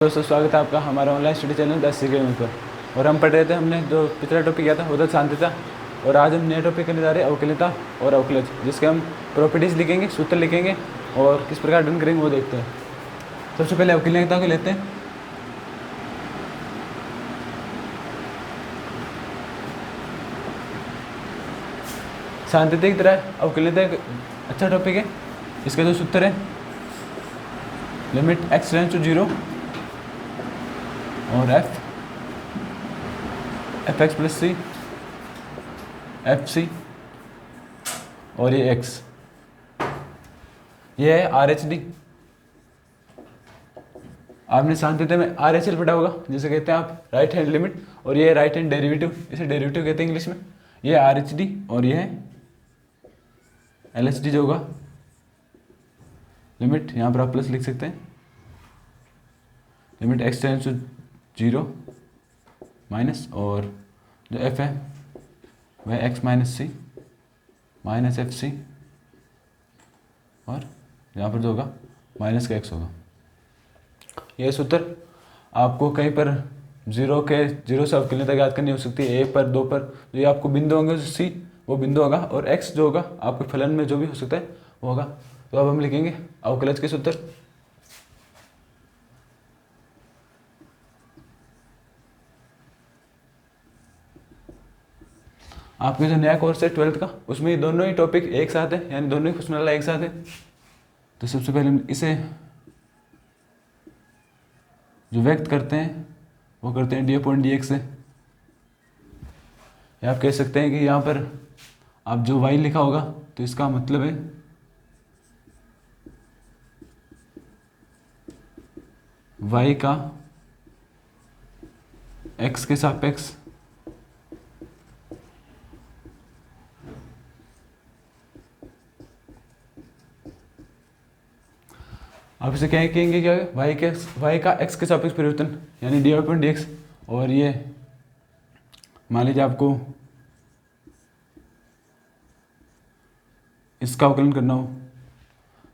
दोस्तों स्वागत है आपका हमारा ऑनलाइन स्टडी चैनल 10 सीखने पर। और हम पढ़ रहे थे, हमने जो पिछला टॉपिक किया था वो था सांद्रता। और आज हम नया टॉपिक करने जा रहे हैं अवकलता और अवकलज, जिसके हम प्रॉपर्टीज़ लिखेंगे, सूत्र लिखेंगे और किस प्रकार डन करेंगे वो देखते हैं। सबसे पहले अवकलता को लेते हैं। सांद्रता की तरह अवकलता एक अच्छा टॉपिक है। इसका जो सूत्र है लिमिट x टेंड्स टू 0 और F X plus C F C और ये x, ये है आर एच डी। आपने सांद्रता में आर एच एल पढ़ा होगा, जिसे कहते हैं आप राइट हैंड लिमिट, और ये राइट हैंड डेरिवेटिव, इसे डेरिवेटिव कहते हैं इंग्लिश में। ये आर एच डी और ये है एल एच डी जो होगा लिमिट, यहाँ पर आप प्लस लिख सकते हैं, limit X tends to 0 minus, और जो एफ है वह X minus C minus F C, और यहाँ पर जो होगा माइनस का एक्स होगा। यह सूत्र आपको कहीं पर जीरो से अवकलता याद करनी हो सकती है। ए पर, दो पर जो ये आपको बिंदु होंगे, सी वो बिंदु होगा, और एक्स जो होगा आपके फलन में जो भी हो सकता है वो होगा। तो अब हम लिखेंगे अवकलज के सूत्र। आपके जो नया कोर्स है 12th का, उसमें ये दोनों ही टॉपिक एक साथ है, यानी दोनों ही फॉर्मूला एक साथ है। तो सबसे पहले हम इसे जो व्यक्त करते हैं वो करते हैं डी अपॉन डी एक्स से। या आप कह सकते हैं कि यहाँ पर आप जो y लिखा होगा तो इसका मतलब है y का x के सापेक्ष आप इसे क्या कहेंगे, क्या y का x के सापेक्ष परिवर्तन, यानी डी अपॉन डी एक्स। और ये मान लीजिए आपको इसका अवकलन करना हो,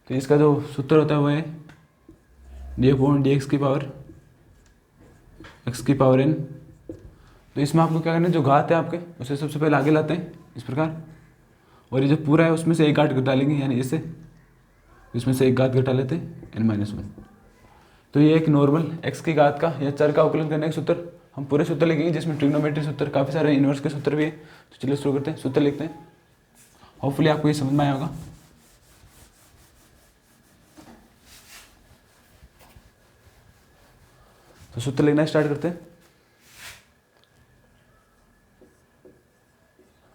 तो इसका जो सूत्र होता है वो है डी अपॉन डी एक्स की पावर एक्स की पावर n। तो इसमें आपको क्या करना है, जो घात है आपके उसे सबसे पहले आगे लाते हैं इस प्रकार, और ये जो पूरा है उसमें से एक घात घटा लेंगे, यानी इससे इसमें से एक घात घटा लेते हैं n-1। तो ये एक नॉर्मल x की घात का या चर का अवकलन करने का सूत्र। हम पूरे सूत्र लिखेंगे जिसमें ट्रिग्नोमेट्री सूत्र, काफ़ी सारे इन्वर्स के सूत्र भी है। तो चलिए शुरू करते हैं, सूत्र लिखते हैं। होपफुली आपको ये समझ में आया होगा। तो सूत्र लिखना स्टार्ट करते हैं।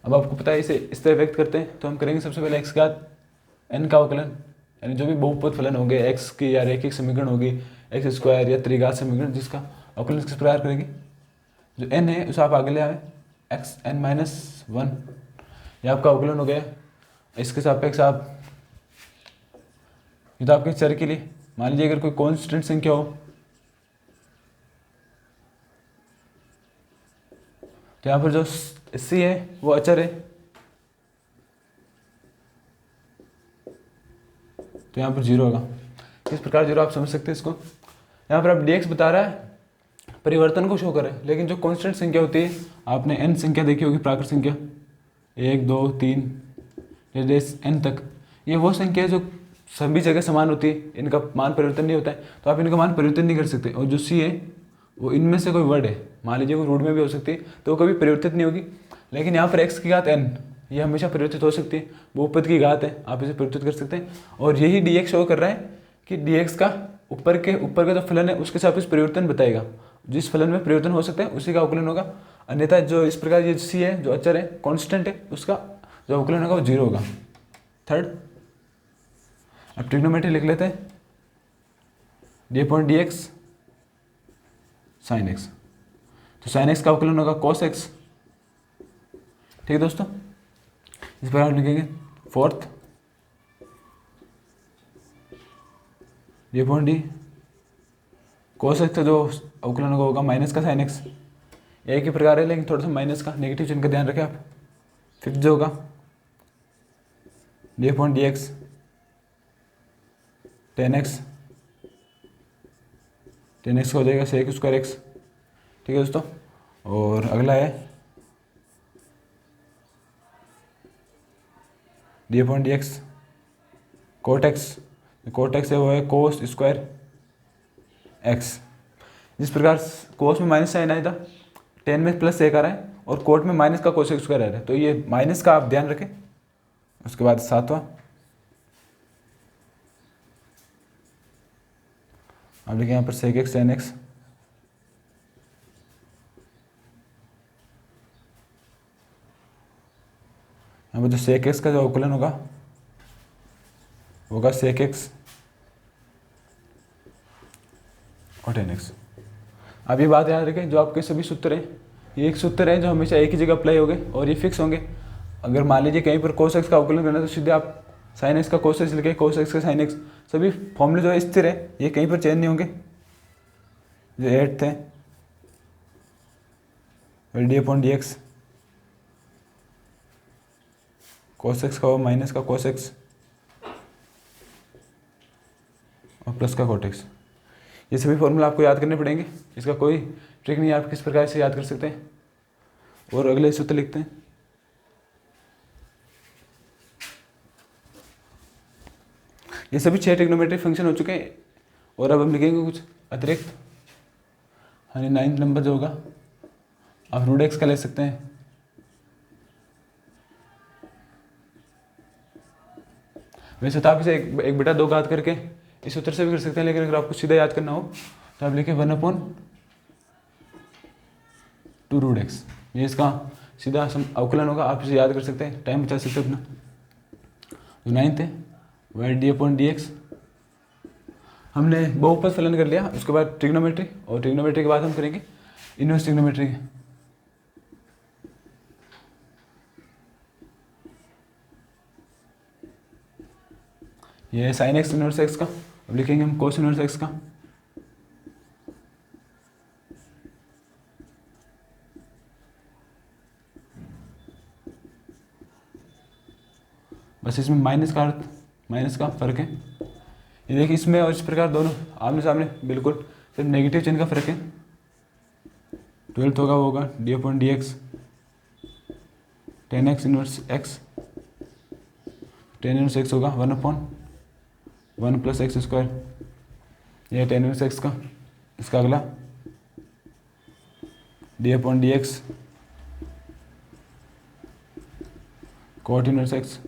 अब आपको पता है इसे इस तरह व्यक्त करते हैं, तो हम करेंगे सबसे पहले x घात n का अवकलन, यानी जो भी बहुपद फलन होंगे x की या रैखिक समीकरण होगी एक्स स्क्वायर या त्रिघात समीकरण, जिसका अवकलन किस प्रकार करेंगे, जो n है उसे आप आगे ले आए एक्स एन माइनस 1, यह आपका अवकलन हो गया। इसके सापेक्ष आप ये तो आपके चर के लिए, मान लीजिए अगर कोई कांस्टेंट संख्या हो तो यहाँ पर जो सी है वो अचर है, तो यहाँ पर 0 होगा। किस प्रकार 0 आप समझ सकते हैं इसको। यहाँ पर आप dx बता रहा है परिवर्तन को शो करे, लेकिन जो कांस्टेंट संख्या होती है, आपने n संख्या देखी होगी, प्राकृत संख्या 1 2 3 n तक, ये वो संख्या है जो सभी जगह समान होती है, इनका मान परिवर्तन नहीं होता है, तो आप इनका मान परिवर्तन नहीं कर सकते। और जो c है वो इनमें से कोई वर्ड है, मान लीजिए कोई रूट में भी हो सकती है, तो वो कभी परिवर्तित नहीं होगी। लेकिन यहाँ पर x की घात n ये हमेशा परिवर्तित हो सकती है, बहुपद की घात है, आप इसे परिवर्तित कर सकते हैं। और यही dx शो कर रहा है कि dx का ऊपर का जो फलन है उसके साथ इस परिवर्तन बताएगा, जिस फलन में परिवर्तन हो सकता है उसी का अवकलन होगा। अन्यथा जो इस प्रकार ये c है जो अचर है कांस्टेंट है, उसका जो अवकलन होगा वो 0 होगा। थर्ड, अब ट्रिग्नोमेट्री लिख लेते हैं, D upon D x sine x, तो साइन एक्स का अवकलन होगा कॉस एक्स। ठीक है दोस्तों, इस पर आप लिखेंगे fourth D upon D cos x का जो अवकलन होगा माइनस का साइन एक्स। एक ही प्रकार है लेकिन थोड़ा सा माइनस का नेगेटिव चिन्ह का ध्यान रखें आप। फिफ्थ जो होगा D upon D x ten x 10x का हो जाएगा sec स्क्वायर एक्स। ठीक है दोस्तों, और अगला है D upon D X cot X. Cot X है वो है कोस स्क्वायर एक्स। जिस प्रकार कोस में माइनस साइन आया था, टेन में प्लस एक आ रहा है और कोट में माइनस का कोसेक स्क्वायर आ रहा है, तो ये माइनस का आप ध्यान रखें। उसके बाद सातवां आप लिखें यहाँ पर सेक एक्स टेन एक्स। यहाँ पर जो सेक एक्स का जो अवकलन होगा सेक एक्स और टेन एक्स। अब ये बात याद रखें, जो आपके सभी सूत्र हैं ये एक सूत्र है जो हमेशा एक ही जगह अप्लाई होंगे और ये फिक्स होंगे। अगर मान लीजिए कहीं पर कोस एक्स का अवकलन करना है तो सीधे आप साइन एक्स का कोस एक्स लिखे, कोस एक्स का साइन एक्स। सभी फॉर्मूले जो है स्थिर है, ये कहीं पर चेंज नहीं होंगे। जो 8 थे D upon D x cos x का हो माइनस का कोस एक्स और प्लस का कोट एक्स। ये सभी फॉर्मूला आपको याद करने पड़ेंगे, इसका कोई ट्रिक नहीं, आप किस प्रकार से याद कर सकते हैं। और अगले सूत्र लिखते हैं। ये सभी 6 ट्रिग्नोमेट्रिक फंक्शन हो चुके हैं और अब हम लिखेंगे कुछ अतिरिक्त। यानी 9th नंबर जो होगा आप रूट एक्स का ले सकते हैं। वैसे तो आप इसे एक बटा 2 घात करके इस सूत्र से भी कर सकते हैं, लेकिन अगर आपको सीधा याद करना हो तो आप लिखें 1/2 रूट एक्स। ये इसका सीधा अवकलन होगा, आप इसे याद कर सकते हैं, टाइम बचा सकते हैं अपना। जो 9th है वह डी अपॉन डी एक्स। हमने बहुपद फलन कर लिया, उसके बाद ट्रिग्नोमेट्री, और ट्रिग्नोमेट्री के बाद हम करेंगे इनवर्स ट्रिग्नोमेट्री। ये है साइन एक्स इनवर्स एक्स का, अब लिखेंगे हम कोस इनवर्स एक्स का। बस इसमें माइनस का फर्क है। ये देखिए इसमें और इस प्रकार दोनों आमने सामने बिल्कुल सिर्फ नेगेटिव चिन्ह का फर्क है। 12th होगा D upon D x 10x inverse x. 10 inverse x होगा 1/1 प्लस एक्स स्क्वायर। यह 10 इनवर्स एक्स का। इसका अगला D upon D X cot inverse x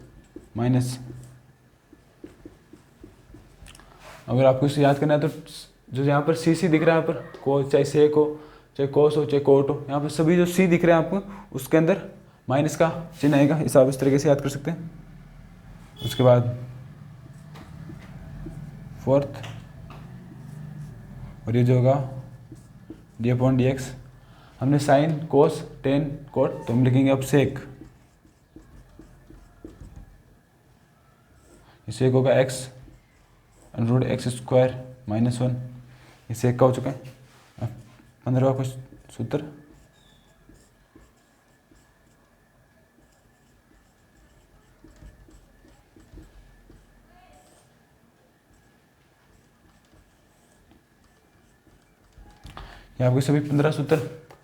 minus. अगर आपको इसे याद करना है तो जो यहाँ पर सी दिख रहा है, यहाँ पर को चाहे सेक हो चाहे कोस हो चाहे कोट हो, यहाँ पर सभी जो सी दिख रहे हैं आपको उसके अंदर माइनस का चिन्ह आएगा। इसे आप इस तरीके से याद कर सकते हैं। उसके बाद 4th और ये जो होगा डी अपॉन डी एक्स। हमने साइन कोस टेन कोट, तो हम लिखेंगे अब सेक। सेक होगा एक्स रूट एक्स स्क्वायर -1। ये सेक का हो चुका है। 15वां कुछ सूत्र ये आपके सभी 15 सूत्र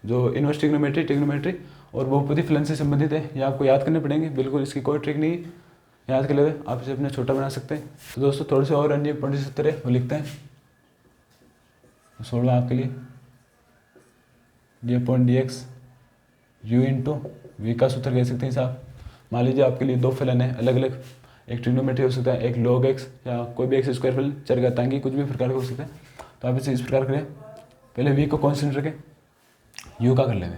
जो इनवर्स ट्रिग्नोमेट्री और बहुपदी फलन से संबंधित है, ये आपको याद करने पड़ेंगे। बिल्कुल इसकी कोई ट्रिक नहीं, याद कर लेते आप इसे अपने छोटा बना सकते हैं। तो दोस्तों थोड़े से और अन्य पॉइंट सूत्र है वो लिखते हैं। 16 आपके लिए D upon D X U into V का सूत्र कह सकते हैं साहब। मान लीजिए आपके लिए दो फलन है अलग अलग, एक ट्रिग्नोमेट्री हो सकता है, एक लॉग एक्स या कोई भी एक्स स्क्वायर फलन, चरघातांकी कुछ भी प्रकार का हो सकता है। तो आप इसे इस प्रकार करें, पहले वी को कॉन्स्टेंट रखें, यू का कर लेंगे।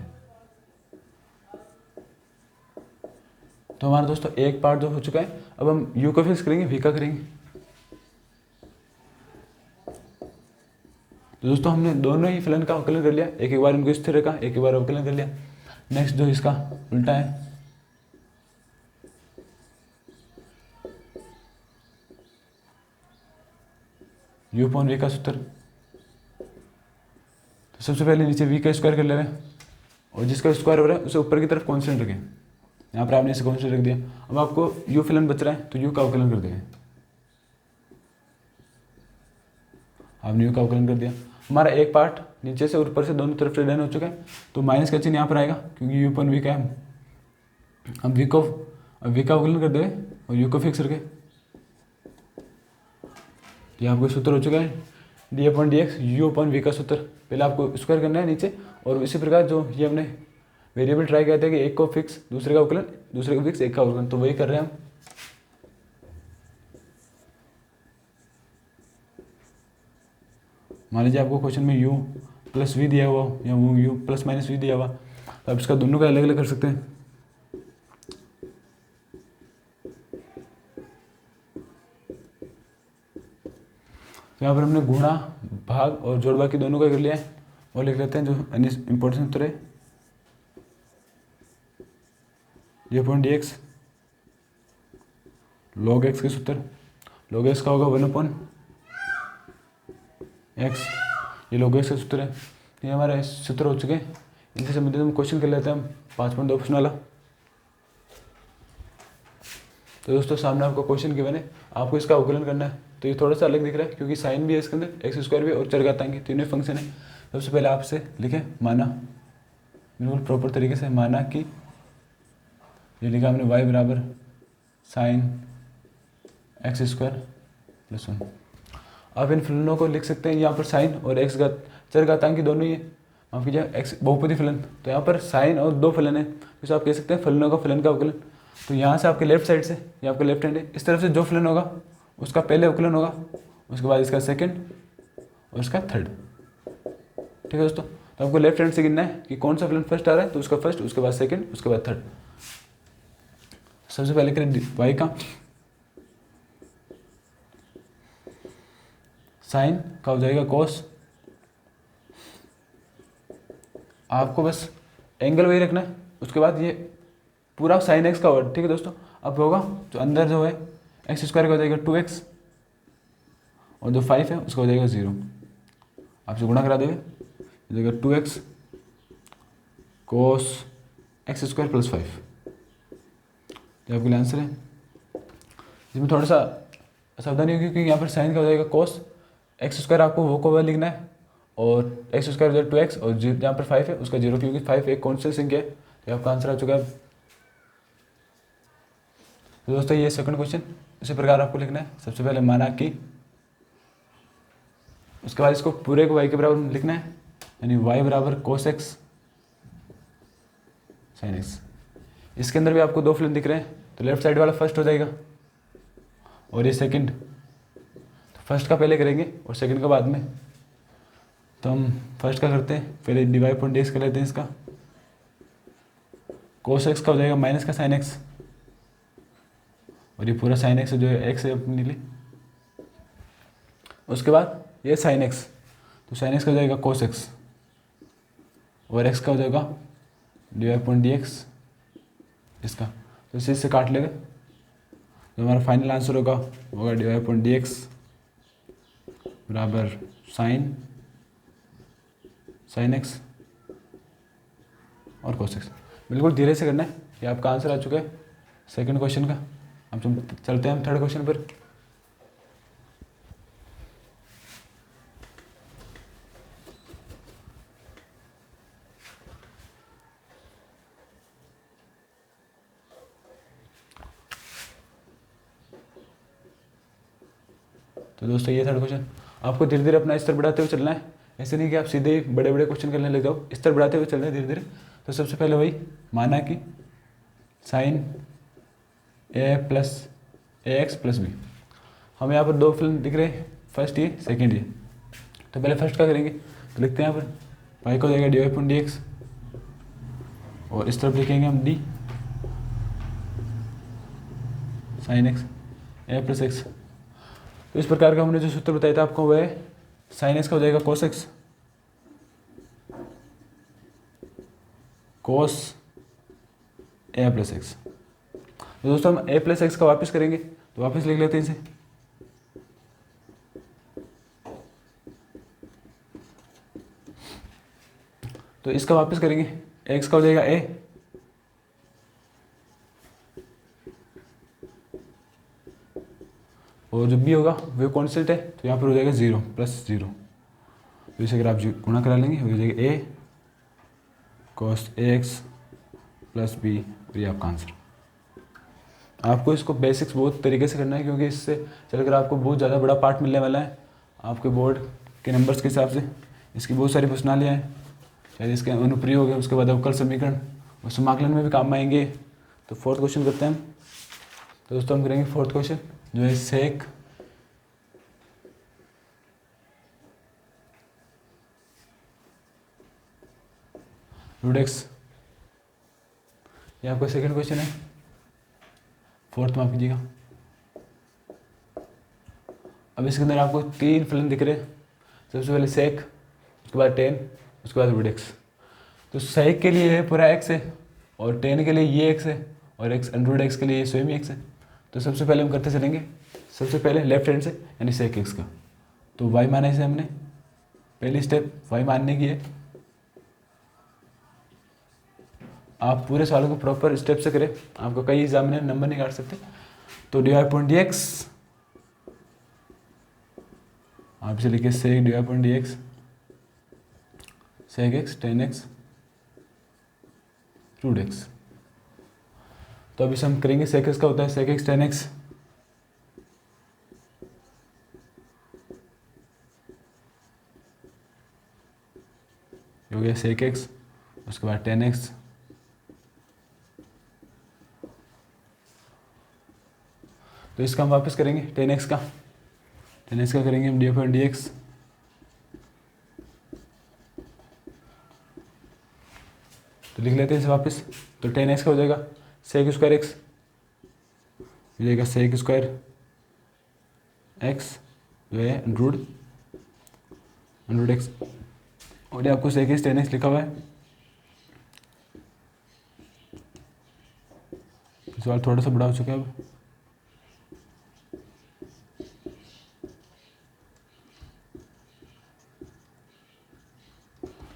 तो हमारा दोस्तों एक पार्ट जो हो चुका है, अब हम यू को फिक्स करेंगे, वी का करेंगे। तो दोस्तों हमने दोनों ही फलन का अवकलन कर लिया, एक बार इनको स्थिर रखा, एक बार अवकलन कर लिया। नेक्स्ट जो इसका उल्टा है, यू अपॉन वी का सूत्र। तो सबसे पहले नीचे वी का स्क्वायर कर ले रहे हैं और जिसका स्क्वायर हो रहा है उसे ऊपर की तरफ कॉन्स्टेंट रखें। यहाँ पर आपने इसे कॉन्स्टेंट रख दिया। अब आपको यू फलन बच रहा है तो यू का अवकलन कर देंगे। आपने यू का अवकलन कर दिया। हमारा एक पार्ट नीचे से और ऊपर से दोनों तरफ से डन हो चुका है, तो माइनस का चिन्ह यहाँ पर आएगा क्योंकि यू अपन वी का है। अब वी का अवकलन कर दे और यू को फिक्स रखे, ये आपको सूत्र हो चुका है D upon D X U upon V का सूत्र। पहले आपको स्क्वायर करना है नीचे, और इसी प्रकार जो ये हमने वेरिएबल ट्राई किया था कि एक को फिक्स दूसरे का अवकलन, दूसरे को फिक्स एक का अवकलन, तो वही कर रहे हैं हम। मान लीजिए आपको क्वेश्चन में u प्लस वी दिया हुआ या वो u प्लस माइनस वी दिया हुआ, तो आप इसका दोनों का अलग अलग कर सकते हैं। तो यहाँ पर हमने गुणा भाग और जोड़ बाकी दोनों का कर लिया है, और लिख लेते हैं जो अन्य इंपॉर्टेंट सूत्र है D upon D x log x के सूत्र। लॉग एक्स का होगा 1/x, ये लॉग एक्स का सूत्र है। ये हमारे सूत्र हो चुके हैं। इनसे संबंधित हम क्वेश्चन कर लेते हैं हम 5.2 प्रश्न वाला। तो दोस्तों सामने आपको क्वेश्चन गिवन है, आपको इसका अवकलन करना है। तो ये थोड़ा सा अलग दिख रहा है क्योंकि साइन भी है इसके अंदर, एक्स स्क्वायर भी और चरघातांकी तीनों फंक्शन है। सबसे पहले आपसे लिखें माना, बिल्कुल प्रॉपर तरीके से माना कि ये लिखा हमने y बराबर साइन एक्स स्क्वायर प्लस 1। आप इन फलनों को लिख सकते हैं, यहाँ पर साइन और एक्स चरघातांकी दोनों ही है, माफ कीजिए एक्स बहुपदी फलन। तो यहाँ पर साइन और दो फलन है, तो आप कह सकते हैं फलनों का फलन का अवकलन। तो यहाँ से आपके लेफ्ट साइड से, ये आपका लेफ्ट हैंड है, इस तरफ से जो फलन होगा उसका पहले अवकलन होगा, उसके बाद इसका सेकंड और इसका थर्ड। ठीक है दोस्तों, तो आपको लेफ्ट हैंड से गिनना है कि कौन सा फलन फर्स्ट आ रहा है, तो उसका फर्स्ट, उसके बाद सेकंड, उसके बाद थर्ड। सबसे पहले करें y का, साइन का हो जाएगा कॉस, आपको बस एंगल वही रखना है। उसके बाद ये पूरा साइन एक्स का वर्ड, ठीक है दोस्तों। अब होगा जो अंदर जो है एक्स स्क्वायर का हो जाएगा 2x, और जो 5 है उसका हो जाएगा 0। आपसे गुणा करा देंगे, हो जाएगा 2x cos x square plus 5। ये आपके लिए आंसर है। इसमें थोड़ा सा सावधानी होगी क्योंकि यहाँ पर साइन का हो जाएगा कोस एक्स स्क्वायर, आपको वो को लिखना है, और एक्स स्क्वायर हो जाएगा 2x, और जहाँ पर 5 है उसका 0, क्योंकि 5 एक कॉन्स्टेंट संख्या है। तो आपका आंसर आ चुका है। तो दोस्तों ये सेकंड क्वेश्चन इसी प्रकार आपको लिखना है। सबसे पहले माना कि, उसके बाद इसको पूरे को y के बराबर लिखना है, यानी y बराबर कोस एक्स साइन एक्स। इसके अंदर भी आपको दो फलन दिख रहे हैं, तो लेफ्ट साइड वाला फर्स्ट हो जाएगा और ये सेकंड। तो फर्स्ट का पहले करेंगे और सेकंड का बाद में। तो हम फर्स्ट का करते हैं, पहले डिवाइड अपॉन डी एक्स कर लेते हैं। इसका कोस एक्स का हो जाएगा माइनस का साइन एक्स, और ये पूरा साइन एक्स जो है एक्स है अपने लिए। उसके बाद ये साइन एक्स, तो साइन एक्स का हो जाएगा कोस एक्स, और एक्स का हो जाएगा डिवाइड अपॉन डी एक्स इसका। तो इसी से काट लेगा, जो हमारा फाइनल आंसर होगा डिवाइड अपॉन डी एक्स बराबर साइन एक्स और कोस एक्स। बिल्कुल धीरे से करना है। ये आपका आंसर आ चुका है सेकंड क्वेश्चन का। अब चलते हैं हम थर्ड क्वेश्चन पर। तो दोस्तों ये थर्ड क्वेश्चन, आपको धीरे धीरे अपना स्तर बढ़ाते हुए चलना है। ऐसे नहीं कि आप सीधे ही बड़े बड़े क्वेश्चन करने लग जाओ, स्तर बढ़ाते हुए चलना है धीरे धीरे। तो सबसे पहले वही माना कि साइन ए प्लस ए एक्स प्लस बी। हमें यहाँ पर दो फलन दिख रहे हैं, फर्स्ट ये सेकेंड ये। तो पहले फर्स्ट का करेंगे, तो लिखते हैं यहाँ पर वाई को जाएगा D Y upon D X, और इस तरफ लिखेंगे हम D sine X A plus X. तो इस प्रकार का हमने जो सूत्र बताया था आपको, वह है साइन एक्स का हो जाएगा कोस एक्स कोस ए प्लस एक्स। तो दोस्तों हम ए प्लस एक्स का वापस करेंगे, तो वापस लिख लेते हैं इसे। तो इसका वापस करेंगे, एक्स का हो जाएगा ए, और जो बी होगा वो कॉन्स्टेंट है, तो यहाँ पर हो जाएगा 0 प्लस 0। तो इसे अगर आप गुणा करा लेंगे हो जाएगा ए cos ax प्लस बी, और ये आपका आंसर। आपको इसको बेसिक्स बहुत तरीके से करना है, क्योंकि इससे चलकर आपको बहुत ज़्यादा बड़ा पार्ट मिलने वाला है आपके बोर्ड के नंबर्स के हिसाब से। इसकी बहुत सारी प्रश्नालियाँ हैं, शायद इसके अनुप्रयोग है, उसके बाद अवकल समीकरण और समाकलन में भी काम आएंगे। तो फोर्थ क्वेश्चन करते हैं हम। तो दोस्तों हम करेंगे फोर्थ क्वेश्चन, जो है सेक रूट एक्स। ये आपका सेकंड क्वेश्चन है, फोर्थ माफ कीजिएगा। अब इसके अंदर आपको 3 फलन दिख रहे हैं। सबसे पहले सेक, उसके बाद टेन, उसके बाद रूट एक्स। तो सेक के लिए पूरा एक्स है, और टेन के लिए ये एक्स है, और एक्स रूट एक्स के लिए ये स्वयं ही एक्स है। तो सबसे पहले हम करते चलेंगे, सबसे पहले लेफ्ट हैंड से, यानी सेक एक्स का। तो वाई माना इसे हमने, पहली स्टेप वाई मानने की है। आप पूरे सवाल को प्रॉपर स्टेप से करें, आपको कई एग्जामिनर नंबर नहीं काट सकते। तो D Y point D X, आप इसे लिखिए sec D Y point D X, sec X ten X root X. तो अभी से हम करेंगे सेक एक्स का होता है सेक एक्स टेन एक्स, हो गया सेक एक्स, उसके बाद टेन एक्स, तो इसका हम वापस करेंगे टेन एक्स का करेंगे हम डी अपॉन डी एक्स, तो लिख लेते हैं इसे वापस। तो टेन एक्स का हो जाएगा सेक स्क्वायर एक्स, हो जाएगा सेक स्क्वायर एक्स जो है अंडरूट एक्स, और ये आपको सेक एक्स टेन एक्स लिखा हुआ है। सवाल थोड़ा सा बड़ा हो चुका है अब।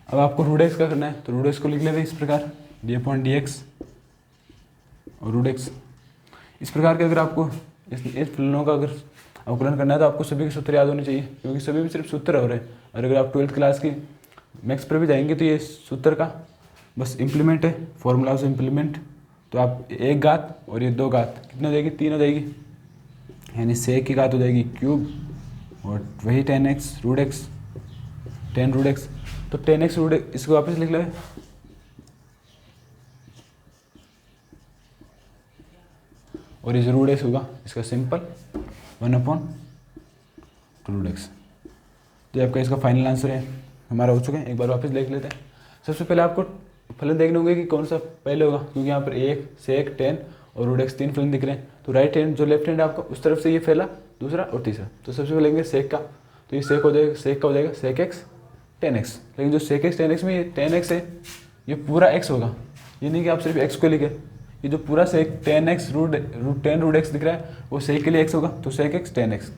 अब आपको रूट एक्स का करना है, तो रूट एक्स को लिख लेते हैं इस प्रकार, डी अपॉन डी एक्स और रूट एक्स। इस प्रकार के अगर आपको इस फलनों का अगर अवकलन करना है तो आपको सभी के सूत्र याद होने चाहिए, क्योंकि सभी में सिर्फ सूत्र हो रहे हैं। और अगर आप 12th क्लास की मैथ्स पर भी जाएंगे तो ये सूत्र का बस इम्प्लीमेंट है, फॉर्मूला से इम्प्लीमेंट। तो आप एक घात और ये दो घात कितनी हो जाएगी, 3 हो जाएगी, यानी सेक की घात हो जाएगी क्यूब, और वही 10x root x 10 root X. तो 10x रूट एक्स इसको वापस लिख लें, और ये रूट एक्स होगा इसका सिंपल 1/2 रूट एक्स। तो आपका इसका फाइनल आंसर है हमारा हो चुका है। एक बार वापस देख लेते हैं। सबसे पहले आपको फलन देखने होंगे कि कौन सा पहले होगा, क्योंकि यहाँ पर एक सेक 10 और रूट एक्स 3 फलन दिख रहे हैं। तो राइट हैंड जो लेफ्ट हैंड है आपका उस तरफ से ये फैला, दूसरा और तीसरा। तो सबसे पहले लेंगे सेक का, तो ये सेक हो जाएगा, सेक का हो जाएगा सेक एक्स 10x। लेकिन जो सेक एक्स 10x में ये 10x है, ये पूरा x होगा, ये नहीं कि आप सिर्फ x को लिखे। ये जो पूरा सेक 10x रूट 10 रूट x दिख रहा है वो सेक के लिए x होगा, तो सेक एक्स 10x।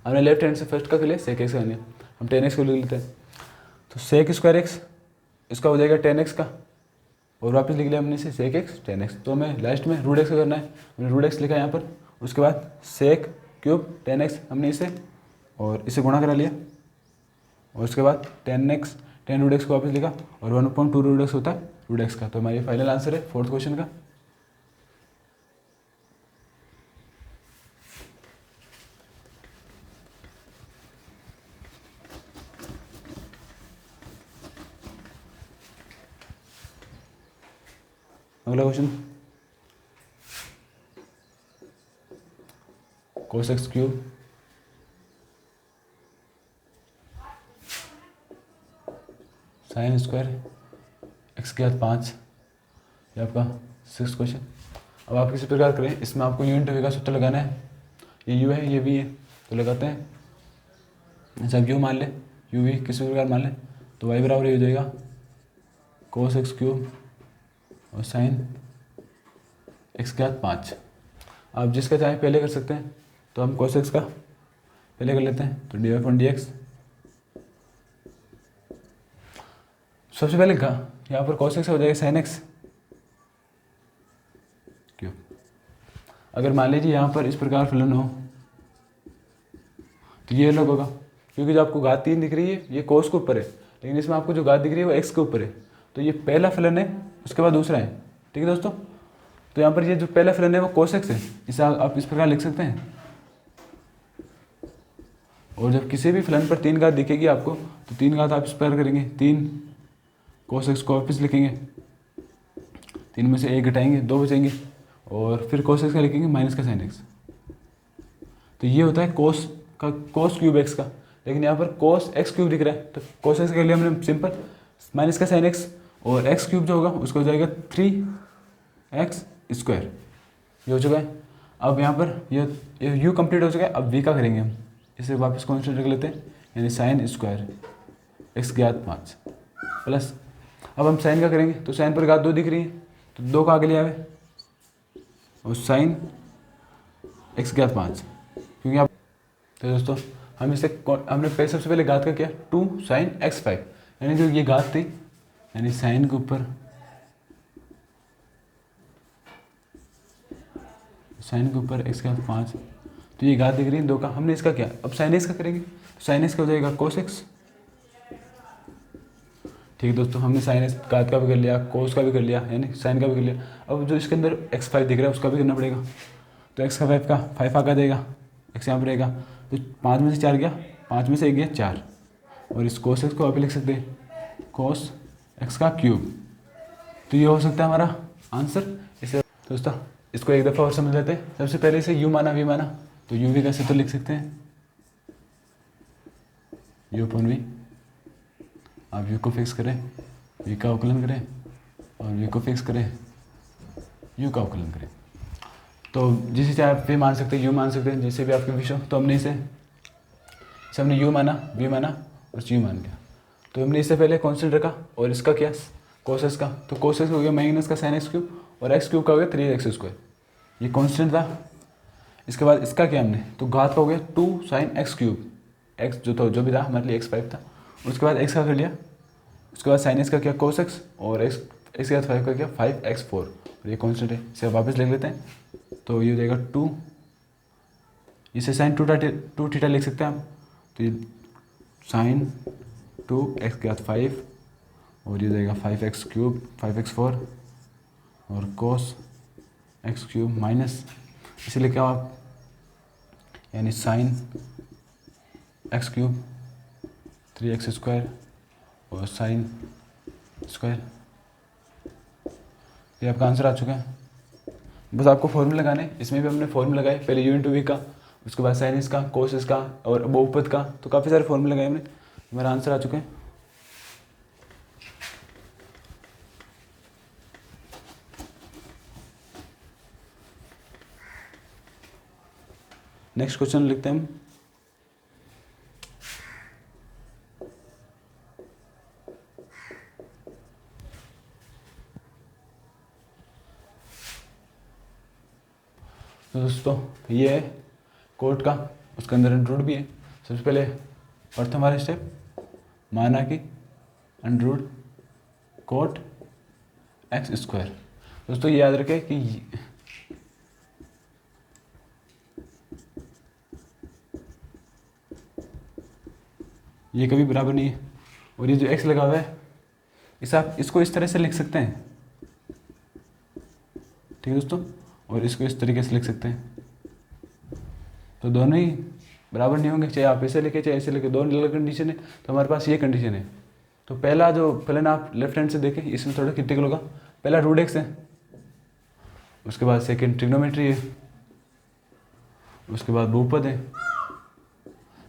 हमने लेफ्ट हैंड से फर्स्ट का लिए सेक एक्स का लिया, हम 10x को लिख लेते हैं। तो सेक स्क्वायर एक्स इसका हो जाएगा 10x का, और वापस लिख लिया हमने इसे सेक एक्स 10x। तो हमें लास्ट में रूट एक्स का करना है, हमने रूट एक्स लिखा यहाँ पर। उसके बाद सेक क्यूब 10x हमने इसे और इसे गुणा करा लिया, और उसके बाद 10x 10 रूट एक्स को वापस लिखा, और 1/2 रूट एक्स होता है रूट एक्स का। तो हमारी फाइनल आंसर है फोर्थ क्वेश्चन का। अगला question, cos x cube sine square x की घात 5, ये आपका 6th क्वेश्चन। अब आप किसी प्रकार करें, इसमें आपको यूनिट वे का सूत्र लगाना है। ये यू है ये वी है, तो लगाते हैं। जब यू मान ले, यू वी किसी प्रकार मान ले, तो वाई बराबर ये हो जाएगा कोस एक्स क्यूब और साइन एक्स की घात 5। आप जिसका चाहे पहले कर सकते हैं, तो हम कोस एक्स का पहले कर लेते हैं। तो D Y upon D X, सबसे पहले कहा यहाँ पर cos x हो जाएगा sin x क्यों। अगर मान लीजिए यहाँ पर इस प्रकार फलन हो तो ये अलग होगा, क्योंकि जो आपको घात 3 दिख रही है ये कोस के ऊपर है, लेकिन इसमें आपको जो घात दिख रही है वो एक्स के ऊपर है। तो ये पहला फलन है, उसके बाद दूसरा है। ठीक है दोस्तों, तो यहाँ पर ये जो पहला फलन है वो कोस एक्स है, इसे आप इस प्रकार लिख सकते हैं। और जब किसी भी फलन पर 3 घात दिखेगी आपको, तो 3 घात आप इस प्रकार करेंगे, 3 कोस एक्स को वापस लिखेंगे, 3 में से 1 घटाएंगे, 2 बचेंगे, और फिर कोस एक्स का लिखेंगे माइनस का साइन एक्स। तो ये होता है कोस क्यूब एक्स का। लेकिन यहाँ पर कोस एक्स क्यूब दिख रहा है, तो कोस एक्स के लिए हमने सिंपल माइनस का साइन एक्स, और एक्स क्यूब जो होगा उसको हो जाएगा 3x²। ये हो चुका है। अब यहाँ पर ये यू कंप्लीट हो चुका है। अब वी का करेंगे हम, इसे वापस कॉन्स्टेंट रख लेते हैं, यानी साइन स्क्वायर एक्स घात 5 प्लस, अब हम साइन का करेंगे, तो साइन पर घात 2 दिख रही है, तो 2 का आगे ले आवे और साइन एक्स घात 5, क्योंकि आप, तो दोस्तों हम इसे हमने पहले सबसे पहले घात का किया 2 साइन x5, यानी जो ये घात थी, यानी साइन के ऊपर x घात 5, तो ये घात दिख रही है 2 का, हमने इसका किया। अब साइन एक्स का करेंगे, तो साइन एक्स का हो जाएगा कोस एक्स। ठीक है दोस्तों, हमने साइन एक्स घात का भी कर लिया, कोस का भी कर लिया, यानी साइन का भी कर लिया। अब जो इसके अंदर x5 दिख रहा है उसका भी करना पड़ेगा, तो x का 5 का 5 आगे देगा, x यहाँ पर रहेगा, तो 5 में से 4 गया, 5 में से 1 गया 4, और इस कोस एक्स को आप लिख सकते हैं कोस एक्स का क्यूब। तो ये हो सकता है हमारा आंसर। इसे दोस्तों इसको एक दफ़ा और समझ लेते हैं। सबसे पहले इसे u माना v माना, तो u v कैसे तो लिख सकते हैं u अपॉन v। आप u को फिक्स करें, v का अवकलन करें, और v को फिक्स करें, u का अवकलन करें। तो जिसे चाहे आप v मान सकते हैं, u मान सकते हैं, जैसे भी आपके विश हो। तो हमने इसे हमने u माना, v माना और u मान गया। तो हमने इससे पहले कॉन्स्टेंट रखा और इसका क्या कोस एक्स का, तो कोस एक्स हो गया माइनस का साइन एक्स क्यूब, और एक्स क्यूब का हो गया 3x²। ये कॉन्स्टेंट था। इसके बाद इसका क्या हमने, तो घात का हो गया 2 साइन एक्स क्यूब, एक्स जो भी था हमारे लिए x5 था। उसके बाद एक्स का कर लिया, उसके बाद साइन एक्स का क्या कोस एक्स, और एक्स के बाद 5 का क्या 5x4, और ये कॉन्स्टेंट है, इसे वापस लिख लेते हैं। तो ये हो जाएगा 2, इसे साइन 2 थीटा लिख सकते हैं आप, तो ये साइन 2x के बाद 5, और ये जाएगा 5x³ 5x4, और कोस x³ माइनस, इसे लिखे आप, यानी साइन x³ 3x² और साइन स्क्वायर। ये आपका आंसर आ चुका है। बस आपको फॉर्मूला लगाने, इसमें भी हमने फॉर्मूला लगाए, पहले u इंटू वी का, उसके बाद साइन इसका, कोस इसका, और बहुपद का, तो काफ़ी सारे फॉर्मूले लगाए हमने। हमारा आंसर आ चुका है। नेक्स्ट क्वेश्चन लिखते हैं हम। तो दोस्तों ये है कोट का, उसके अंदर अंडर भी है। सबसे पहले प्रथम वाला स्टेप, माना कि अंडर कोट x²। दोस्तों ये याद रखें कि ये कभी बराबर नहीं है, और ये जो x लगा हुआ है इसे आप इसको इस तरह से लिख सकते हैं, ठीक है दोस्तों, और इसको इस तरीके से लिख सकते हैं। तो दोनों ही बराबर नहीं होंगे, चाहे आप ऐसे लिखे चाहे ऐसे लिखे, दोनों अलग कंडीशन है। तो हमारे पास ये कंडीशन है। तो पहला जो फलन आप लेफ्ट हैंड से देखें, इसमें थोड़ा क्रिटिकल होगा। पहला √x है, उसके बाद सेकंड ट्रिग्नोमेट्री है, उसके बाद बहुपद है।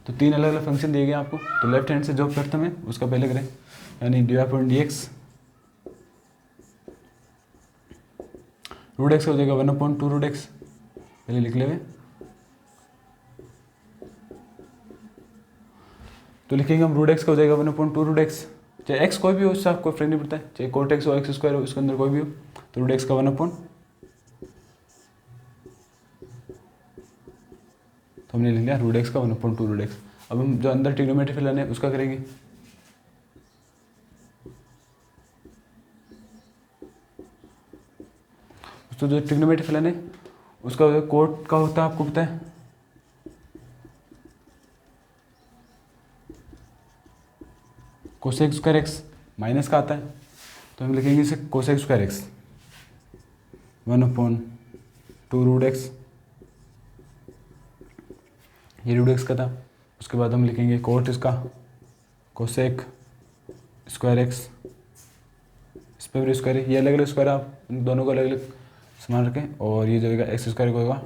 तो 3 अलग अलग फंक्शन दिए गए आपको। तो लेफ्ट हैंड से जो प्रथम है उसका पहले करें, यानी dy/dx √x हो जाएगा 1/2 √x, पहले लिख लेंगे। तो लिखेंगे हम √x का हो जाएगा 1/2 √x, चाहे x कोई भी हो, उससे आपको फर्क नहीं पड़ता है, चाहे कोट x हो x² हो, इसके अंदर कोई भी हो। तो √x का 1/, तो हमने लिख लिया √x का 1/2 √x। अब हम जो अंदर ट्रिग्नोमेट्री फलन है उसका करेंगे। तो जो ट्रिग्नोमेट्री फलन है उसका कोट का होता है, आपको पता है, कोसेक स्क्वायर एक्स माइनस का आता है, तो हम लिखेंगे इसे cosec square X 1/2 root X, ये रूट एक्स का था। उसके बाद हम लिखेंगे कोट इसका कोसेक स्क्वायर एक्स, इस पर भी स्क्वायर है, ये अलग अलग स्क्वायर, आप इन दोनों को अलग अलग समान रखें, और ये जो होगा एक्स स्क्वायर को होगा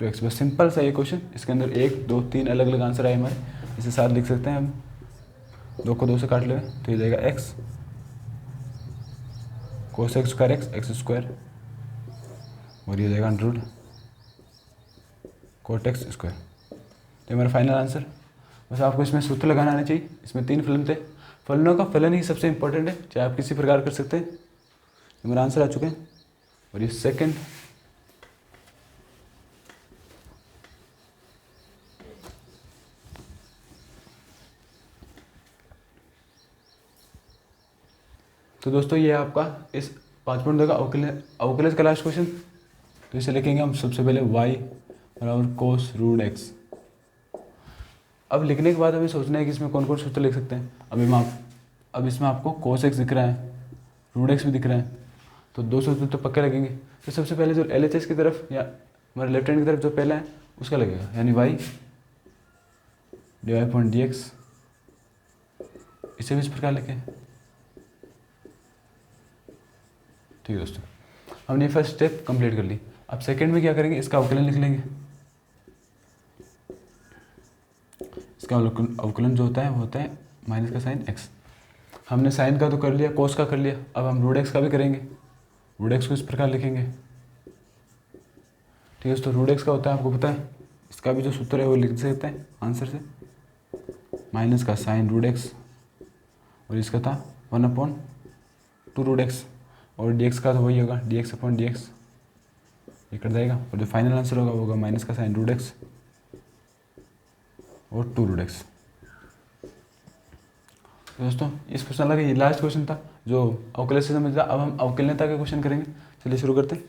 2x। बस सिंपल सा ये क्वेश्चन, इसके अंदर 1 2 3 अलग अलग आंसर आए हमारे, इसे साथ लिख सकते हैं हम, 2 को 2 से काट ले तो ये जाएगा x cosec square X square, और ये जाएगा under root cot X square. तो हमारा फाइनल आंसर। बस आपको इसमें सूत्र लगाना आना चाहिए। इसमें 3 फलन थे, फलनों का फलन ही सबसे इंपॉर्टेंट है, चाहे आप किसी प्रकार कर सकते हैं। तो मेरा आंसर आ चुके हैं, और ये सेकंड तो दोस्तों ये आपका इस 5.2 का अवकलज का लास्ट क्वेश्चन। तो इसे लिखेंगे हम सबसे पहले y बराबर कोस रूट एक्स। अब लिखने के बाद हमें सोचना है कि इसमें कौन कौन सूत्र लिख सकते हैं। अब इसमें आपको कोस एक्स दिख रहा है, रूट एक्स भी दिख रहा है, तो 2 सूत्र तो पक्के लगेंगे। तो सबसे पहले जो LHS की तरफ या हमारे लेफ्ट हैंड की तरफ जो पहला है उसका लगेगा, यानी y dy/dx, इसे भी इस प्रकार लिखें। ठीक है दोस्तों, हमने फर्स्ट स्टेप कंप्लीट कर ली। अब सेकंड में क्या करेंगे, इसका अवकलन लिख लेंगे। इसका अवकलन जो होता है वो होता है माइनस का साइन x। हमने साइन का तो कर लिया, कोस का कर लिया, अब हम रूट एक्स का भी करेंगे। रूट एक्स को इस प्रकार लिखेंगे। ठीक है दोस्तों, रूट एक्स का होता है आपको पता है, इसका भी जो सूत्र है वो लिख सकते हैं आंसर से, माइनस का साइन रूट एक्स, और इसका था 1/2 रूट एक्स, और dx का तो वही होगा dx/dx, ये कट जाएगा, और जो फाइनल आंसर होगा वो होगा माइनस का साइन रूट एक्स और 2 रूट एक्स। दोस्तों इस क्वेश्चन लगा, ये लास्ट क्वेश्चन था जो अवकलज से समझ था। अब हम अवकलनीयता के क्वेश्चन करेंगे। चलिए शुरू करते हैं।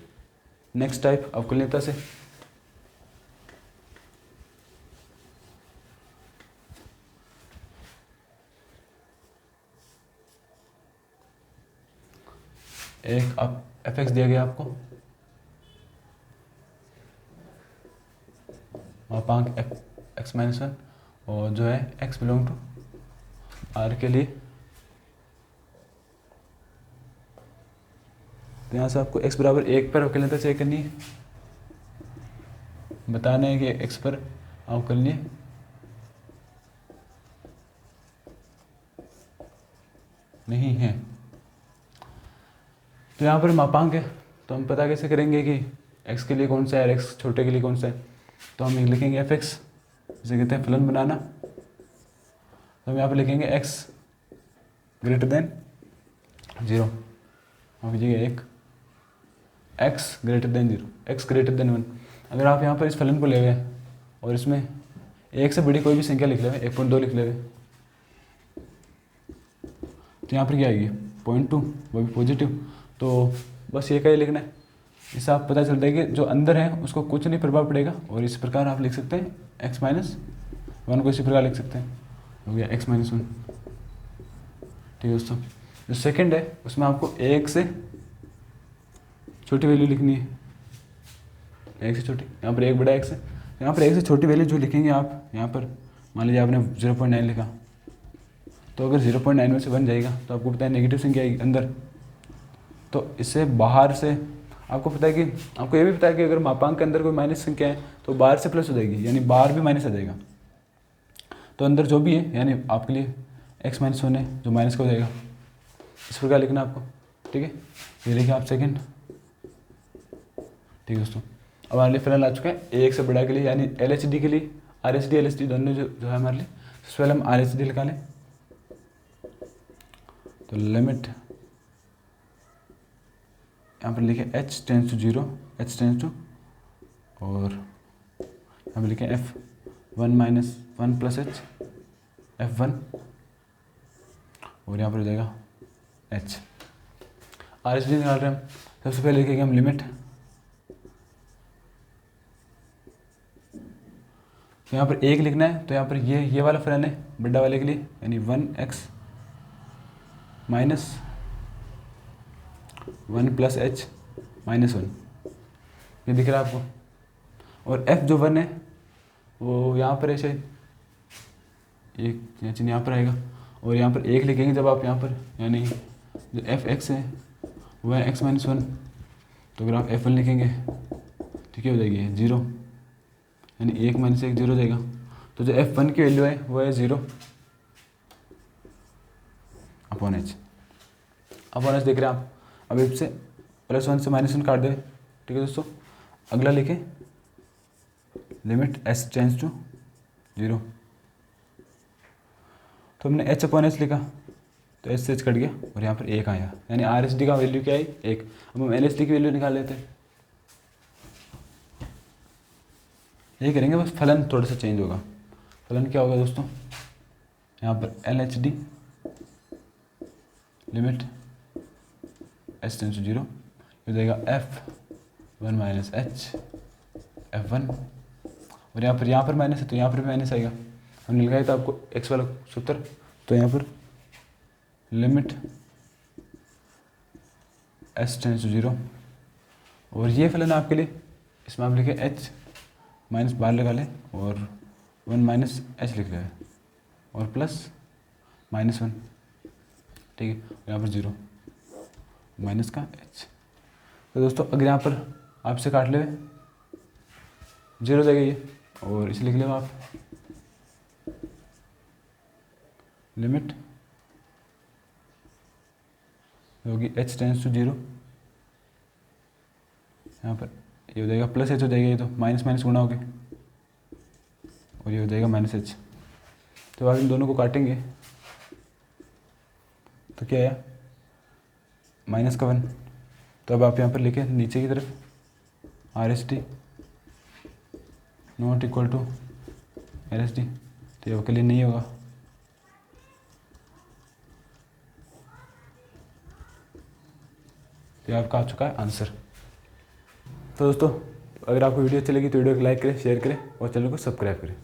नेक्स्ट टाइप अवकलनीयता से, एक अब f(x) दिया गया आपको, मापांक x-1, और जो है x बिलोंग टू r के लिए, तो यहाँ से आपको x बराबर 1 पर अवकलनीयता चेक करनी है। बताना है कि x पर अवकलनीय नहीं है। तो यहाँ पर मापांक है, तो हम पता कैसे करेंगे कि x के लिए कौन सा है और x छोटे के लिए कौन सा है। तो हम लिखेंगे f(x), जिसे कहते हैं फलन बनाना। तो हम यहाँ पर लिखेंगे x ग्रेटर देन 0, हम लीजिएगा 1, x greater than 0, x greater than 1। अगर आप यहाँ पर इस फलन को ले गए और इसमें 1 से बड़ी कोई भी संख्या लिख ले, 1.2 लिख ले, तो यहाँ पर क्या आएगी 0.2, वो भी पॉजिटिव। तो बस ये क्या लिखना है, इससे आप पता चलता है कि जो अंदर है उसको कुछ नहीं प्रभाव पड़ेगा। और इस प्रकार आप लिख सकते हैं x-1 को इसी प्रकार लिख सकते हैं, हो गया x-1। ठीक है दोस्तों, जो सेकंड है उसमें आपको 1 से छोटी वैल्यू लिखनी है, 1 से छोटी, यहाँ पर 1 बड़ा x है, यहाँ पर 1 से छोटी वैल्यू जो लिखेंगे आप, यहाँ पर मान लीजिए आपने 0.9 लिखा, तो अगर 0.9 में से 1 जाएगा तो आपको पता है नेगेटिव संख्या आएगी अंदर। तो इससे बाहर से आपको पता है कि आपको ये भी पता है कि अगर मापांक के अंदर कोई माइनस संख्या है तो बाहर से प्लस हो जाएगी, यानी बाहर भी माइनस आ जाएगा। तो अंदर जो भी है यानी आपके लिए x-1 है जो माइनस का हो जाएगा, इस प्रकार लिखना आपको। ठीक है, ये लिखिए आप सेकंड। ठीक है दोस्तों, अब हमारे लिए फलन आ चुका है 1 से बड़ा के लिए, यानी LHD के लिए, RHD LHD दोनों जो है हमारे लिए। सबसे पहले हम RHD लिखा लें, तो लिमिट यहाँ पर लिखे h → 0, h और यहाँ पर लिखे f(1 - 1 + h) f(1), और यहाँ पर हो जाएगा h। RHD निकाल रहे हैं हम। सबसे पहले लिखेंगे हम लिमिट, तो यहाँ पर 1 लिखना है, तो यहाँ पर ये वाला फलन है बड़ा वाले के लिए, यानी 1x minus 1 plus H minus 1, ये दिख रहा है आपको। और एफ जो 1 है वो यहाँ पर है शायद, एक चिन्ह यहाँ पर आएगा और यहाँ पर 1 लिखेंगे जब आप यहाँ पर, यानी जो एफ एक्स है वो है एक्स माइनस 1, तो अगर आप F1 लिखेंगे तो क्या हो जाएगी 0, यानी 1 माइनस 1 0 हो जाएगा। तो जो F1 की वैल्यू है वो है 0 अपॉन एच देख रहे हैं आप। अब इससे +1 से -1 काट दे, ठीक है दोस्तों। अगला लिखें लिमिट s टेंड्स टू 0, तो हमने h अपॉन एच लिखा तो एच से एच कट गया और यहाँ पर 1 आया, यानी RSD का वैल्यू क्या है 1। अब हम LSD की वैल्यू निकाल लेते हैं। ये करेंगे बस, फलन थोड़ा सा चेंज होगा। फलन क्या होगा दोस्तों, यहाँ पर LHD limit s tends to 0 हो जाएगा F1 माइनस एच F1, और यहाँ पर माइनस है तो यहाँ पर भी माइनस आएगा। हमने लगाया था आपको x वाला सूत्र, तो यहाँ पर लिमिट s टेंड्स टू 0, और ये फलन आपके लिए, इसमें आप लिखे h माइनस बाहर लगा लें और 1 माइनस एच लिख लें और प्लस -1, ठीक है, यहाँ पर 0 माइनस का h। तो दोस्तों अगर यहाँ पर आपसे काट ले 0 जाएगा ये, और इसे लिख ले आप लिमिट होगी h टेंड्स टू 0, यहाँ पर ये हो जाएगा प्लस h हो जाएगा, ये तो माइनस माइनस गुणा हो गया और ये हो जाएगा -h। तो आप इन दोनों को काटेंगे तो क्या आया -1। तो अब आप यहाँ पर लिखें नीचे की तरफ RSD not equal to LSD, तो ये क्लियर नहीं होगा। तो ये आपका आ चुका है आंसर। तो दोस्तों अगर आपको वीडियो अच्छी लगी तो वीडियो को लाइक करें, शेयर करें और चैनल को सब्सक्राइब करें।